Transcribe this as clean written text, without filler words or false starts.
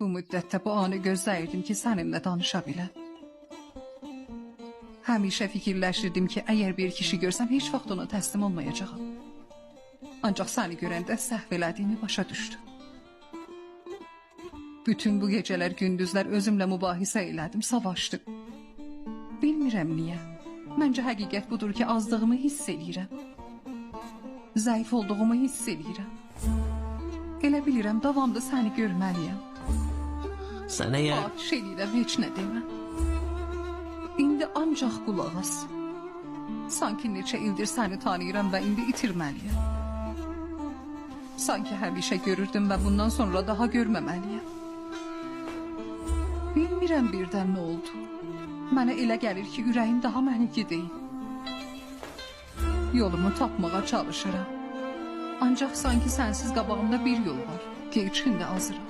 Bu müddətdə bu anı gözləyirdim ki, səninlə danışa biləm. Həmişə fikirləşirdim ki, əgər bir kişi görsəm, heç vaxt ona təslim olmayacağım. Ancaq səni görəndə səhv elədiyimi başa düşdüm. Bütün bu gecələr, gündüzlər özümlə mübahisə elədim, savaşdım. Bilmirəm niyə. Məncə həqiqət budur ki, azdığımı hiss edirəm. Zəif olduğumu hiss edirəm. Elə bilirəm, davamlı səni görməliyəm. Sən əgər... Xahiş edirəm, heç nə demə. İndi ancaq qulaq as. Sanki neçə ildir səni tanıyıram və indi itirməliyəm. Sanki həmişə görürdüm və bundan sonra daha görməməliyəm. Bilmirəm birdən nə oldu. Mənə elə gəlir ki, ürəyim daha mənimki deyil. Yolumu tapmağa çalışıram. Ancaq sanki sənsiz qabağımda bir yol var. Keçkində azıram.